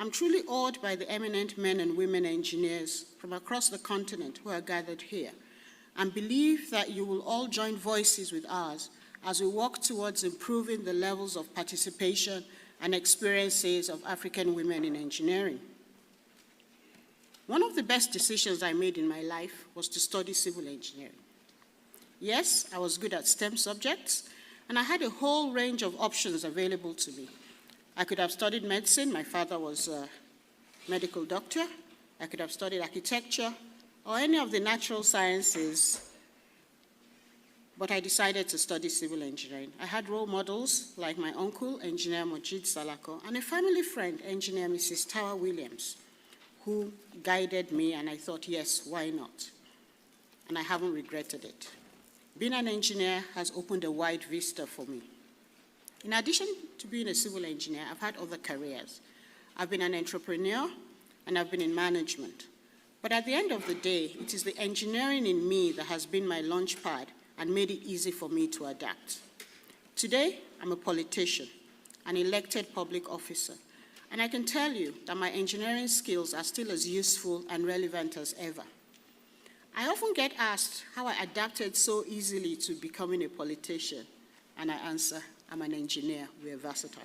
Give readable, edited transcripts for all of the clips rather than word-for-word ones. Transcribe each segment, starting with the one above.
I'm truly awed by the eminent men and women engineers from across the continent who are gathered here, and believe that you will all join voices with ours as we work towards improving the levels of participation and experiences of African women in engineering. One of the best decisions I made in my life was to study civil engineering. Yes, I was good at STEM subjects, and I had a whole range of options available to me. I could have studied medicine. My father was a medical doctor. I could have studied architecture or any of the natural sciences, but I decided to study civil engineering. I had role models like my uncle, Engineer Mojid Salako, and a family friend, Engineer Mrs. Tower Williams, who guided me, and I thought, yes, why not? And I haven't regretted it. Being an engineer has opened a wide vista for me. In addition to being a civil engineer, I've had other careers. I've been an entrepreneur, and I've been in management. But at the end of the day, it is the engineering in me that has been my launch pad and made it easy for me to adapt. Today, I'm a politician, an elected public officer, and I can tell you that my engineering skills are still as useful and relevant as ever. I often get asked how I adapted so easily to becoming a politician, and I answer, I'm an engineer, we're versatile.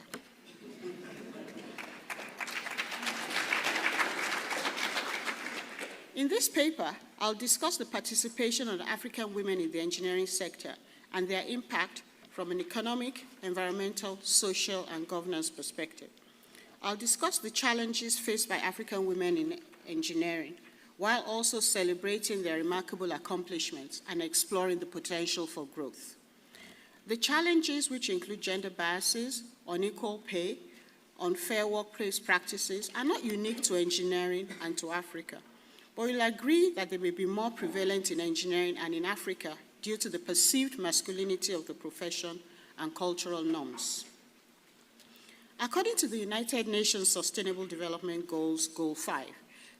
In this paper, I'll discuss the participation of African women in the engineering sector and their impact from an economic, environmental, social, and governance perspective. I'll discuss the challenges faced by African women in engineering, while also celebrating their remarkable accomplishments and exploring the potential for growth. The challenges, which include gender biases, unequal pay, unfair workplace practices, are not unique to engineering and to Africa. But we'll agree that they may be more prevalent in engineering and in Africa due to the perceived masculinity of the profession and cultural norms. According to the United Nations Sustainable Development Goals, Goal 5,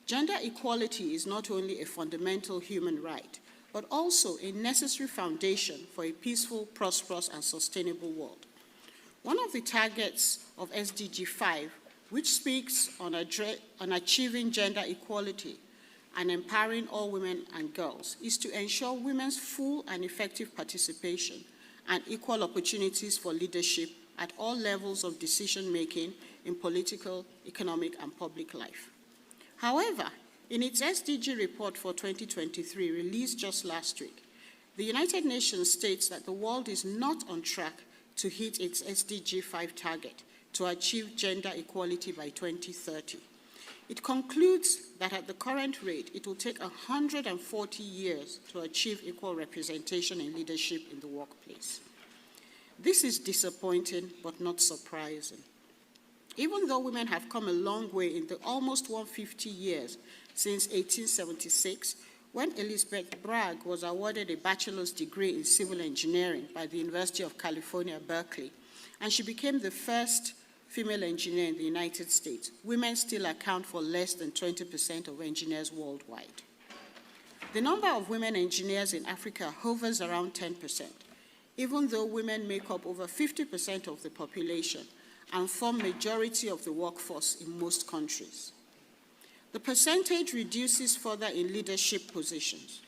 gender equality is not only a fundamental human right, but also a necessary foundation for a peaceful, prosperous, and sustainable world. One of the targets of SDG 5, which speaks on achieving gender equality and empowering all women and girls, is to ensure women's full and effective participation and equal opportunities for leadership at all levels of decision-making in political, economic, and public life. However, in its SDG report for 2023, released just last week, the United Nations states that the world is not on track to hit its SDG 5 target to achieve gender equality by 2030. It concludes that at the current rate, it will take 140 years to achieve equal representation in leadership in the workplace. This is disappointing, but not surprising. Even though women have come a long way in the almost 150 years since 1876, when Elizabeth Bragg was awarded a bachelor's degree in civil engineering by the University of California, Berkeley, and she became the first female engineer in the United States, women still account for less than 20% of engineers worldwide. The number of women engineers in Africa hovers around 10%, even though women make up over 50% of the population and form majority of the workforce in most countries. The percentage reduces further in leadership positions.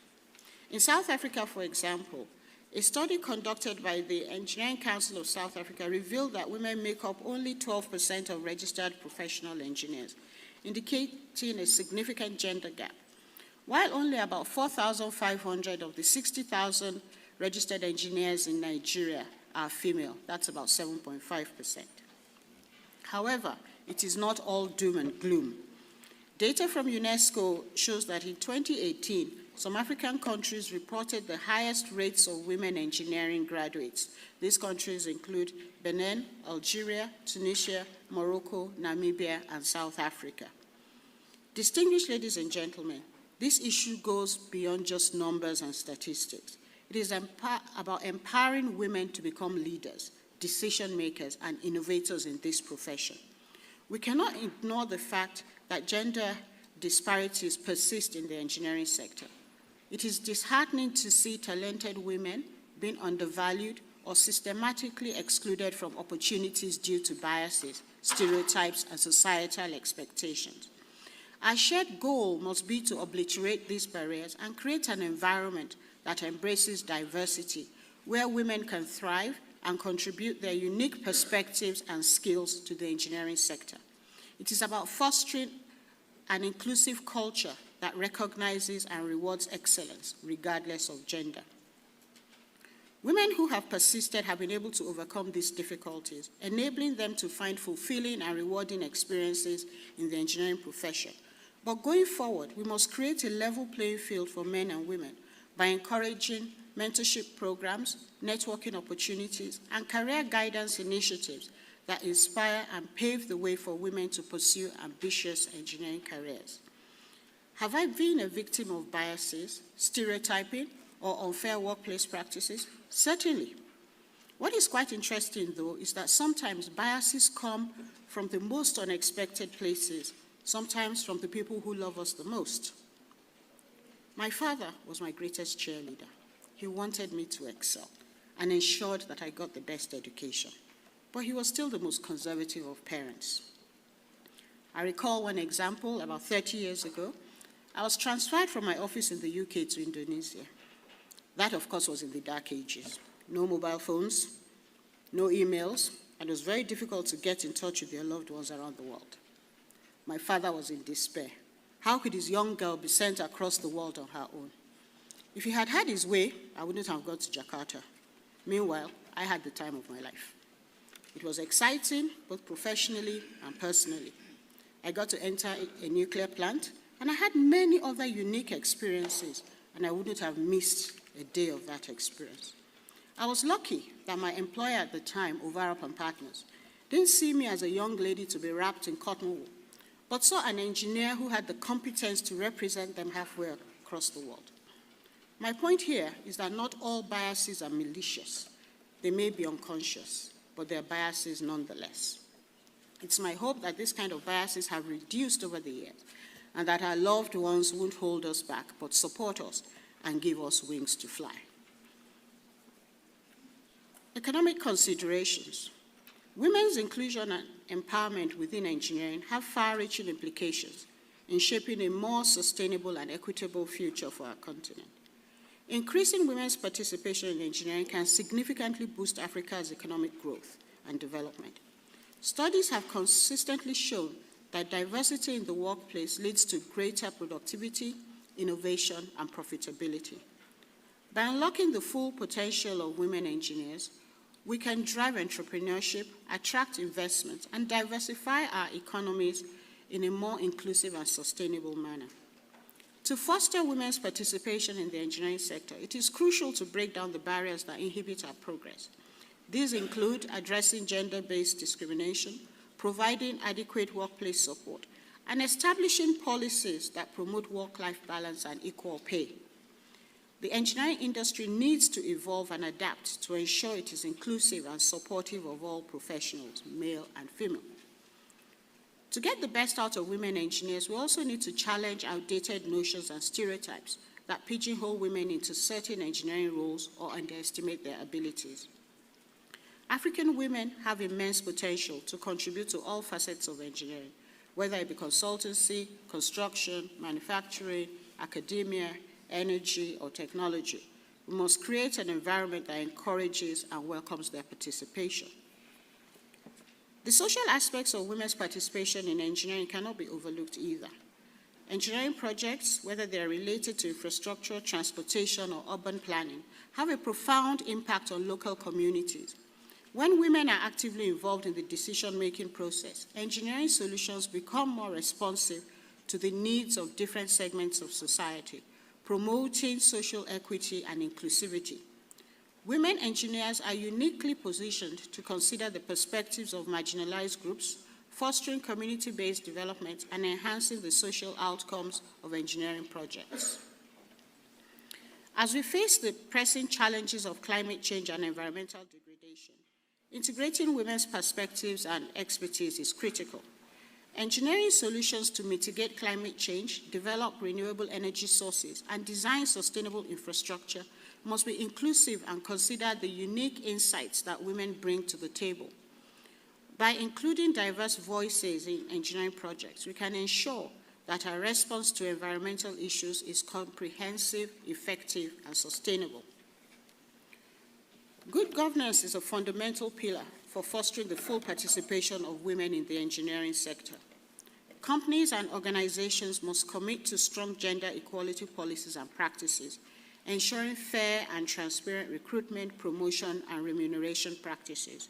In South Africa, for example, a study conducted by the Engineering Council of South Africa revealed that women make up only 12% of registered professional engineers, indicating a significant gender gap, while only about 4,500 of the 60,000 registered engineers in Nigeria are female. That's about 7.5%. However, it is not all doom and gloom. Data from UNESCO shows that in 2018, some African countries reported the highest rates of women engineering graduates. These countries include Benin, Algeria, Tunisia, Morocco, Namibia, and South Africa. Distinguished ladies and gentlemen, this issue goes beyond just numbers and statistics. It is about empowering women to become leaders, decision makers, and innovators in this profession. We cannot ignore the fact that gender disparities persist in the engineering sector. It is disheartening to see talented women being undervalued or systematically excluded from opportunities due to biases stereotypes, and societal expectations. Our shared goal must be to obliterate these barriers and create an environment that embraces diversity, where women can thrive and contribute their unique perspectives and skills to the engineering sector. It is about fostering an inclusive culture that recognizes and rewards excellence, regardless of gender. Women who have persisted have been able to overcome these difficulties, enabling them to find fulfilling and rewarding experiences in the engineering profession. But going forward, we must create a level playing field for men and women by encouraging mentorship programs, networking opportunities, and career guidance initiatives that inspire and pave the way for women to pursue ambitious engineering careers. Have I been a victim of biases, stereotyping, or unfair workplace practices? Certainly. What is quite interesting, though, is that sometimes biases come from the most unexpected places, sometimes from the people who love us the most. My father was my greatest cheerleader. He wanted me to excel and ensured that I got the best education. But he was still the most conservative of parents. I recall one example about 30 years ago. I was transferred from my office in the UK to Indonesia. That, of course, was in the dark ages. No mobile phones, no emails, and it was very difficult to get in touch with their loved ones around the world. My father was in despair. How could his young girl be sent across the world on her own? If he had had his way, I wouldn't have gone to Jakarta. Meanwhile, I had the time of my life. It was exciting, both professionally and personally. I got to enter a nuclear plant, and I had many other unique experiences, and I wouldn't have missed a day of that experience. I was lucky that my employer at the time, Overup and Partners, didn't see me as a young lady to be wrapped in cotton wool, but saw an engineer who had the competence to represent them halfway across the world. My point here is that not all biases are malicious. They may be unconscious, but they're biases nonetheless. It's my hope that this kind of biases have reduced over the years, and that our loved ones won't hold us back, but support us and give us wings to fly. Economic considerations. Women's inclusion and empowerment within engineering have far-reaching implications in shaping a more sustainable and equitable future for our continent. Increasing women's participation in engineering can significantly boost Africa's economic growth and development. Studies have consistently shown that diversity in the workplace leads to greater productivity, innovation, and profitability. By unlocking the full potential of women engineers, we can drive entrepreneurship, attract investment, and diversify our economies in a more inclusive and sustainable manner. To foster women's participation in the engineering sector, it is crucial to break down the barriers that inhibit our progress. These include addressing gender-based discrimination, providing adequate workplace support, and establishing policies that promote work-life balance and equal pay. The engineering industry needs to evolve and adapt to ensure it is inclusive and supportive of all professionals, male and female. To get the best out of women engineers, we also need to challenge outdated notions and stereotypes that pigeonhole women into certain engineering roles or underestimate their abilities. African women have immense potential to contribute to all facets of engineering, whether it be consultancy, construction, manufacturing, academia, energy, or technology. We must create an environment that encourages and welcomes their participation. The social aspects of women's participation in engineering cannot be overlooked either. Engineering projects, whether they are related to infrastructure, transportation, or urban planning, have a profound impact on local communities. When women are actively involved in the decision-making process, engineering solutions become more responsive to the needs of different segments of society, promoting social equity and inclusivity. Women engineers are uniquely positioned to consider the perspectives of marginalized groups, fostering community-based development and enhancing the social outcomes of engineering projects. As we face the pressing challenges of climate change and environmental degradation, integrating women's perspectives and expertise is critical. Engineering solutions to mitigate climate change, develop renewable energy sources, and design sustainable infrastructure must be inclusive and consider the unique insights that women bring to the table. By including diverse voices in engineering projects, we can ensure that our response to environmental issues is comprehensive, effective, and sustainable. Good governance is a fundamental pillar for fostering the full participation of women in the engineering sector. Companies and organizations must commit to strong gender equality policies and practices, ensuring fair and transparent recruitment, promotion, and remuneration practices.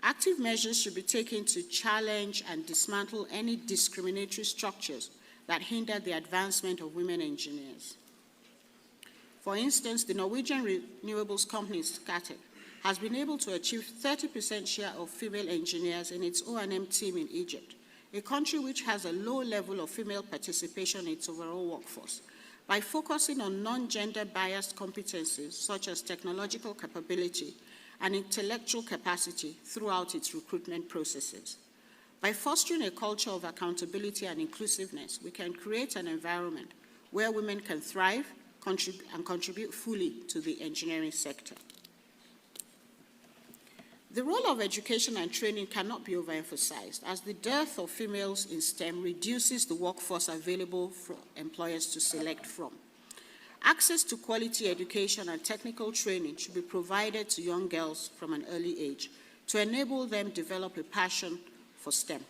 Active measures should be taken to challenge and dismantle any discriminatory structures that hinder the advancement of women engineers. For instance, the Norwegian renewables company Scatec has been able to achieve 30% share of female engineers in its O&M team in Egypt, a country which has a low level of female participation in its overall workforce, by focusing on non-gender biased competencies such as technological capability and intellectual capacity throughout its recruitment processes. By fostering a culture of accountability and inclusiveness, we can create an environment where women can thrive and contribute fully to the engineering sector. The role of education and training cannot be overemphasized, as the dearth of females in STEM reduces the workforce available for employers to select from. Access to quality education and technical training should be provided to young girls from an early age to enable them to develop a passion for STEM.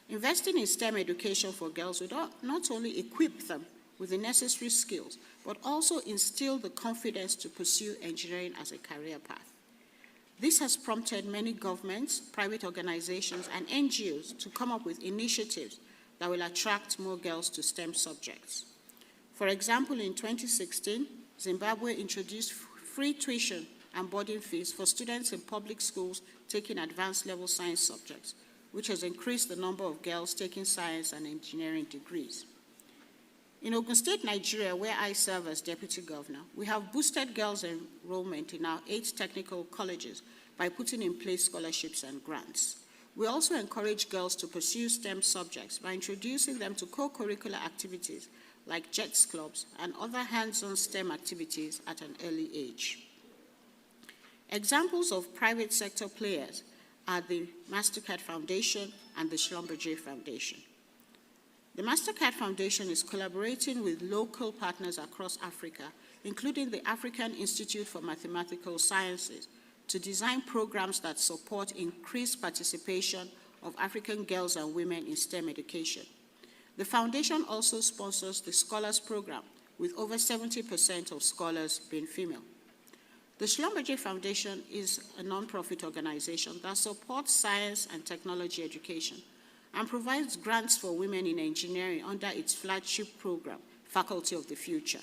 Investing in STEM education for girls would not only equip them with the necessary skills, but also instill the confidence to pursue engineering as a career path. This has prompted many governments, private organizations, and NGOs to come up with initiatives that will attract more girls to STEM subjects. For example, in 2016, Zimbabwe introduced free tuition and boarding fees for students in public schools taking advanced level science subjects, which has increased the number of girls taking science and engineering degrees. In Ogun State, Nigeria, where I serve as Deputy Governor, we have boosted girls' enrollment in our 8 technical colleges by putting in place scholarships and grants. We also encourage girls to pursue STEM subjects by introducing them to co-curricular activities like JETS clubs and other hands-on STEM activities at an early age. Examples of private sector players are the Mastercard Foundation and the Schlumberger Foundation. The Mastercard Foundation is collaborating with local partners across Africa, including the African Institute for Mathematical Sciences, to design programs that support increased participation of African girls and women in STEM education. The foundation also sponsors the Scholars Program, with over 70% of scholars being female. The Schlumberger Foundation is a nonprofit organization that supports science and technology education and provides grants for women in engineering under its flagship program, Faculty of the Future.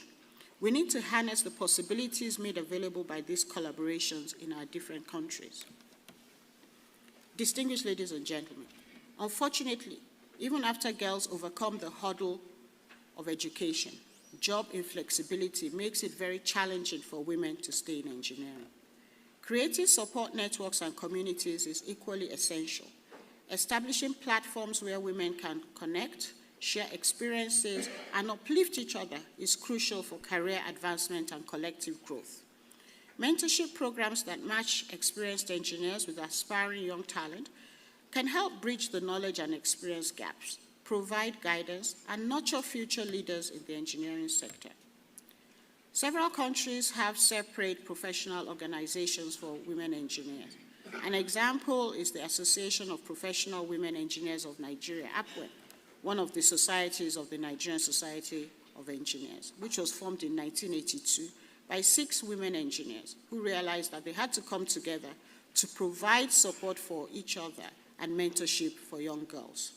We need to harness the possibilities made available by these collaborations in our different countries. Distinguished ladies and gentlemen, unfortunately, even after girls overcome the hurdle of education, job inflexibility makes it very challenging for women to stay in engineering. Creating support networks and communities is equally essential. Establishing platforms where women can connect, share experiences, and uplift each other is crucial for career advancement and collective growth. Mentorship programs that match experienced engineers with aspiring young talent can help bridge the knowledge and experience gaps, provide guidance, and nurture future leaders in the engineering sector. Several countries have separate professional organizations for women engineers. An example is the Association of Professional Women Engineers of Nigeria, APWE, one of the societies of the Nigerian Society of Engineers, which was formed in 1982 by 6 women engineers who realized that they had to come together to provide support for each other and mentorship for young girls.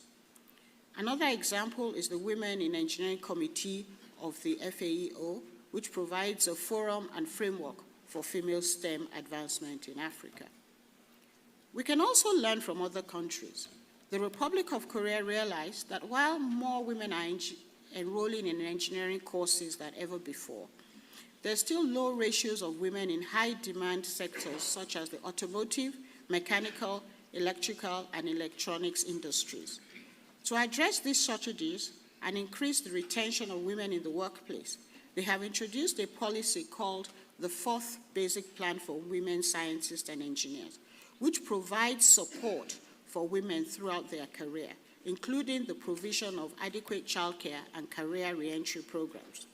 Another example is the Women in Engineering Committee of the FAEO, which provides a forum and framework for female STEM advancement in Africa. We can also learn from other countries. The Republic of Korea realized that while more women are enrolling in engineering courses than ever before, there are still low ratios of women in high-demand sectors such as the automotive, mechanical, electrical, and electronics industries. To address these shortages and increase the retention of women in the workplace, they have introduced a policy called the 4th Basic Plan for Women Scientists and Engineers, which provides support for women throughout their career, including the provision of adequate childcare and career re-entry programs.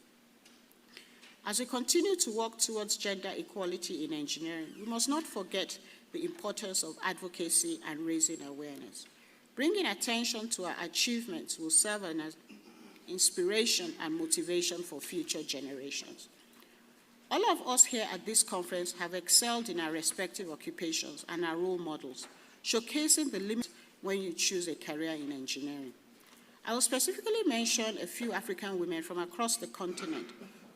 As we continue to work towards gender equality in engineering, we must not forget the importance of advocacy and raising awareness. Bringing attention to our achievements will serve as inspiration and motivation for future generations. All of us here at this conference have excelled in our respective occupations and are role models, showcasing the limits when you choose a career in engineering. I will specifically mention a few African women from across the continent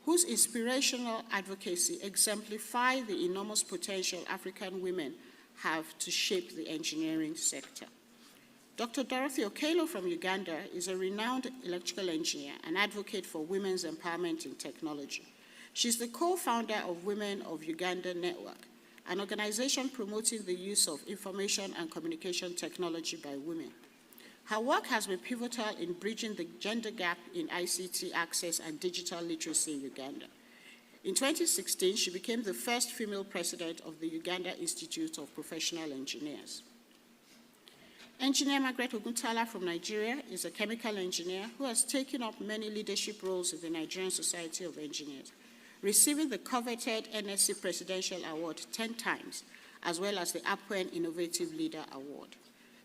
whose inspirational advocacy exemplify the enormous potential African women have to shape the engineering sector. Dr. Dorothy Okello from Uganda is a renowned electrical engineer and advocate for women's empowerment in technology. She's the co-founder of Women of Uganda Network, an organization promoting the use of information and communication technology by women. Her work has been pivotal in bridging the gender gap in ICT access and digital literacy in Uganda. In 2016, she became the first female president of the Uganda Institute of Professional Engineers. Engineer Margaret Oguntala from Nigeria is a chemical engineer who has taken up many leadership roles in the Nigerian Society of Engineers, receiving the coveted NSC Presidential Award 10 times, as well as the APWEN Innovative Leader Award.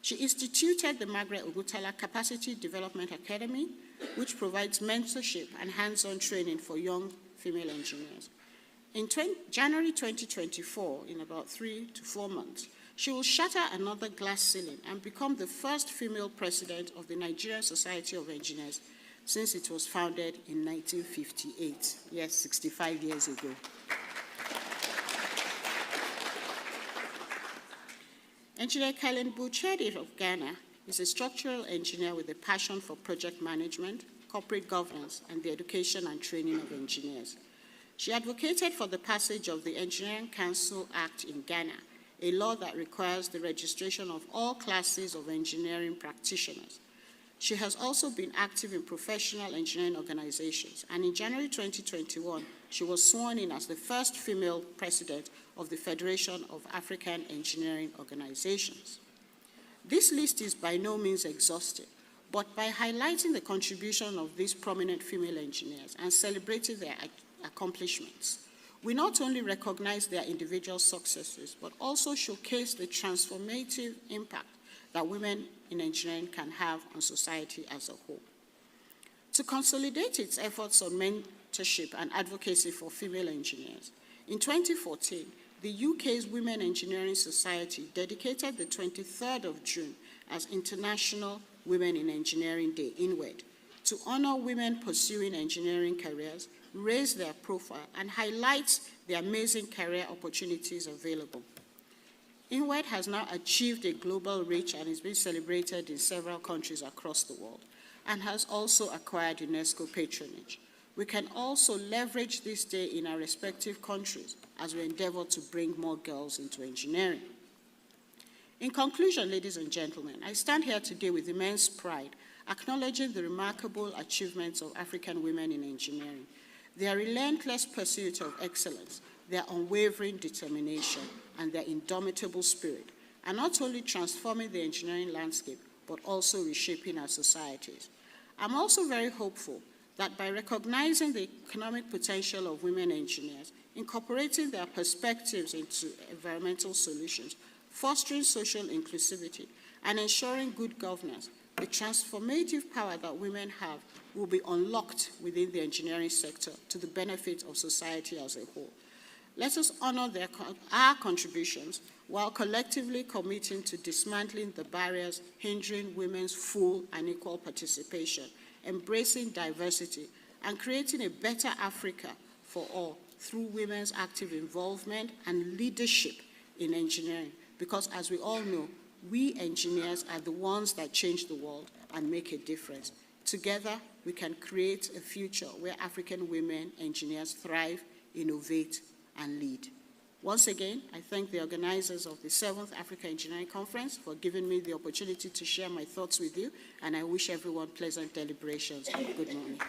She instituted the Margaret Oguntala Capacity Development Academy, which provides mentorship and hands-on training for young female engineers. In January 2024, in about 3 to 4 months, she will shatter another glass ceiling and become the first female president of the Nigerian Society of Engineers since it was founded in 1958, yes, 65 years ago. Engineer Kalen Buchedi of Ghana is a structural engineer with a passion for project management, corporate governance, and the education and training of engineers. She advocated for the passage of the Engineering Council Act in Ghana, a law that requires the registration of all classes of engineering practitioners. She has also been active in professional engineering organizations, and in January 2021, she was sworn in as the first female president of the Federation of African Engineering Organizations. This list is by no means exhaustive, but by highlighting the contribution of these prominent female engineers and celebrating their accomplishments, we not only recognize their individual successes, but also showcase the transformative impact that women in engineering can have on society as a whole. To consolidate its efforts on mentorship and advocacy for female engineers, in 2014, the UK's Women Engineering Society dedicated the 23rd of June as International Women in Engineering Day, INWED, to honor women pursuing engineering careers, raise their profile, and highlight the amazing career opportunities available. INWED has now achieved a global reach and is being celebrated in several countries across the world, and has also acquired UNESCO patronage. We can also leverage this day in our respective countries as we endeavor to bring more girls into engineering. In conclusion, ladies and gentlemen, I stand here today with immense pride, acknowledging the remarkable achievements of African women in engineering, their relentless pursuit of excellence, their unwavering determination, and their indomitable spirit, are not only transforming the engineering landscape, but also reshaping our societies. I'm also very hopeful that by recognizing the economic potential of women engineers, incorporating their perspectives into environmental solutions, fostering social inclusivity, and ensuring good governance, the transformative power that women have will be unlocked within the engineering sector to the benefit of society as a whole. Let us honor our contributions while collectively committing to dismantling the barriers hindering women's full and equal participation, embracing diversity, and creating a better Africa for all through women's active involvement and leadership in engineering. Because as we all know, we engineers are the ones that change the world and make a difference. Together, we can create a future where African women engineers thrive, innovate, and lead. Once again, I thank the organizers of the 7th Africa Engineering Conference for giving me the opportunity to share my thoughts with you, and I wish everyone pleasant deliberations and good morning.